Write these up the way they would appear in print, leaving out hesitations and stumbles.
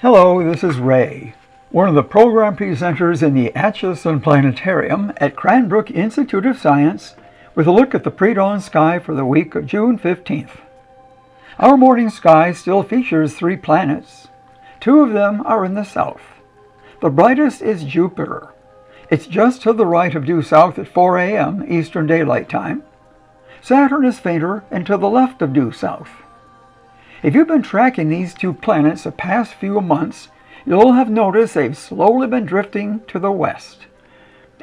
Hello, this is Ray, one of the program presenters in the Atchison Planetarium at Cranbrook Institute of Science, with a look at the pre-dawn sky for the week of June 15th. Our morning sky still features 3 planets. 2 of them are in the south. The brightest is Jupiter. It's just to the right of due south at 4 a.m. Eastern Daylight Time. Saturn is fainter and to the left of due south. If you've been tracking these 2 planets the past few months, you'll have noticed they've slowly been drifting to the west.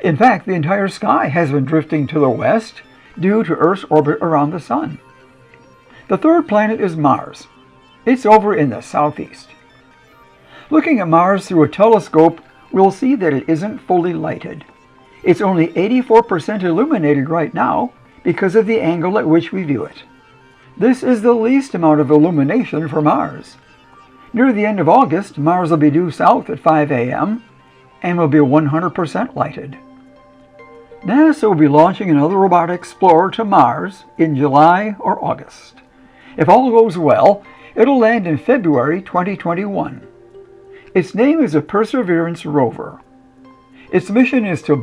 In fact, the entire sky has been drifting to the west due to Earth's orbit around the Sun. The 3rd planet is Mars. It's over in the southeast. Looking at Mars through a telescope, we'll see that it isn't fully lighted. It's only 84% illuminated right now because of the angle at which we view it. This is the least amount of illumination for Mars. Near the end of August, Mars will be due south at 5 a.m. and will be 100% lighted. NASA will be launching another robotic explorer to Mars in July or August. If all goes well, it'll land in February 2021. Its name is a Perseverance rover. Its mission is to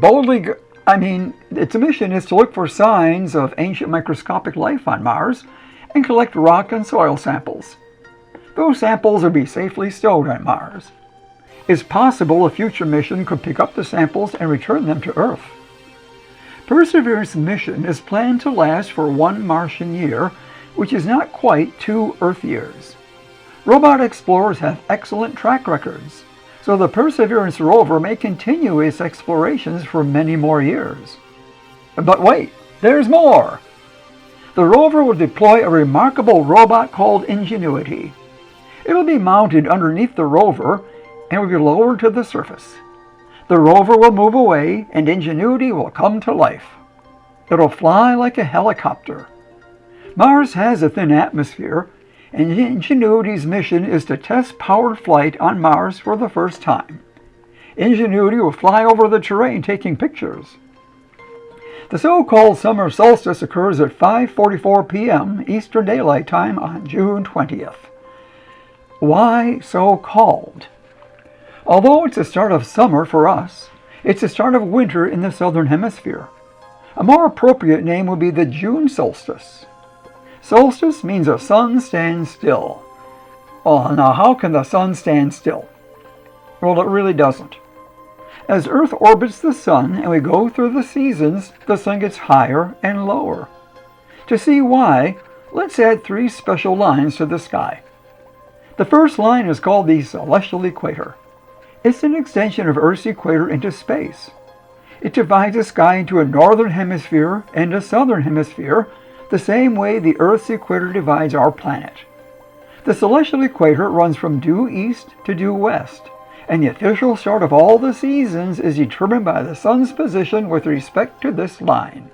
look for signs of ancient microscopic life on Mars and collect rock and soil samples. Those samples will be safely stowed on Mars. It's possible a future mission could pick up the samples and return them to Earth. Perseverance's mission is planned to last for 1 Martian year, which is not quite 2 Earth years. Robot explorers have excellent track records, so the Perseverance rover may continue its explorations for many more years. But wait, there's more! The rover will deploy a remarkable robot called Ingenuity. It'll be mounted underneath the rover and will be lowered to the surface. The rover will move away and Ingenuity will come to life. It'll fly like a helicopter. Mars has a thin atmosphere, and Ingenuity's mission is to test powered flight on Mars for the first time. Ingenuity will fly over the terrain taking pictures. The so-called summer solstice occurs at 5:44 p.m. Eastern Daylight Time on June 20th. Why so-called? Although it's the start of summer for us, it's the start of winter in the southern hemisphere. A more appropriate name would be the June solstice. Solstice means the sun stands still. Well, now how can the sun stand still? Well, it really doesn't. As Earth orbits the Sun and we go through the seasons, the Sun gets higher and lower. To see why, let's add 3 special lines to the sky. The first line is called the Celestial Equator. It's an extension of Earth's equator into space. It divides the sky into a northern hemisphere and a southern hemisphere, the same way the Earth's equator divides our planet. The Celestial Equator runs from due east to due west, and the official start of all the seasons is determined by the Sun's position with respect to this line.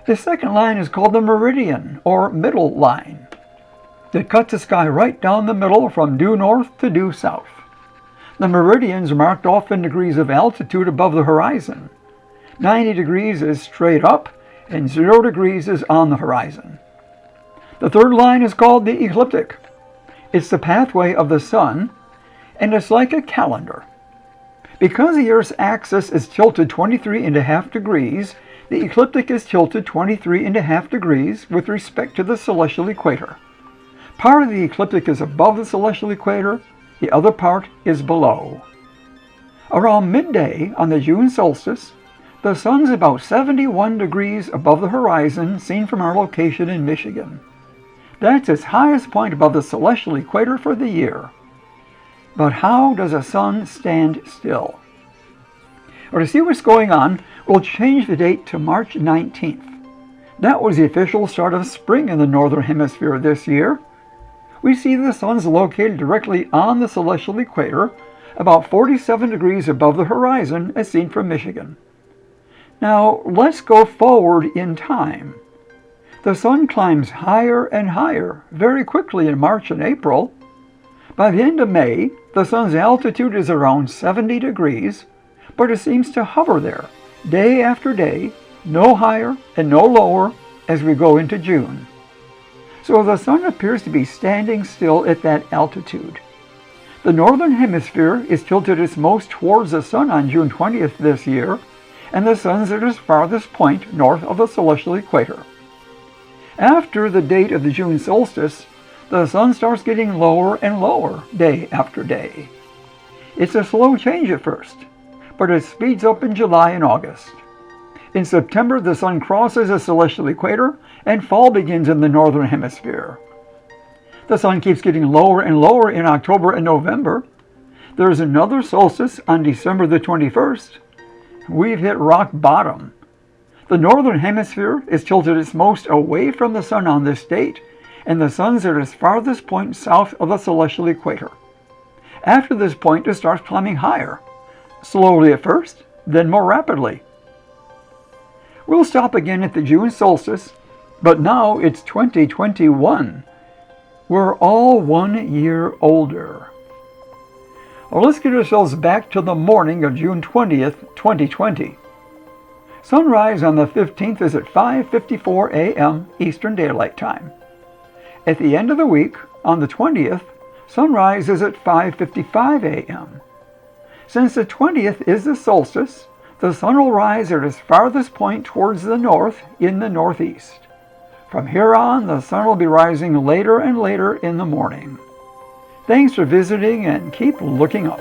The second line is called the Meridian, or middle line. It cuts the sky right down the middle from due north to due south. The meridians are marked off in degrees of altitude above the horizon. 90 degrees is straight up, and 0 degrees is on the horizon. The third line is called the Ecliptic. It's the pathway of the Sun, and it's like a calendar. Because the Earth's axis is tilted 23.5 degrees, the ecliptic is tilted 23.5 degrees with respect to the celestial equator. Part of the ecliptic is above the celestial equator, the other part is below. Around midday on the June solstice, the sun's about 71 degrees above the horizon seen from our location in Michigan. That's its highest point above the celestial equator for the year. But how does a sun stand still? Or to see what's going on, we'll change the date to March 19th. That was the official start of spring in the northern hemisphere this year. We see the sun's located directly on the celestial equator, about 47 degrees above the horizon as seen from Michigan. Now let's go forward in time. The sun climbs higher and higher very quickly in March and April. By the end of May, the sun's altitude is around 70 degrees, but it seems to hover there day after day, no higher and no lower as we go into June. So the sun appears to be standing still at that altitude. The northern hemisphere is tilted its most towards the sun on June 20th this year, and the sun's at its farthest point north of the celestial equator. After the date of the June solstice, the sun starts getting lower and lower day after day. It's a slow change at first, but it speeds up in July and August. In September, the sun crosses the celestial equator and fall begins in the northern hemisphere. The sun keeps getting lower and lower in October and November. There's another solstice on December the 21st. We've hit rock bottom. The northern hemisphere is tilted its most away from the sun on this date, and the sun's at its farthest point south of the celestial equator. After this point, it starts climbing higher, slowly at first, then more rapidly. We'll stop again at the June solstice, but now it's 2021. We're all 1 year older. Well, let's get ourselves back to the morning of June 20th, 2020. Sunrise on the 15th is at 5:54 a.m. Eastern Daylight Time. At the end of the week, on the 20th, sunrise is at 5:55 a.m. Since the 20th is the solstice, the sun will rise at its farthest point towards the north in the northeast. From here on, the sun will be rising later and later in the morning. Thanks for visiting and keep looking up.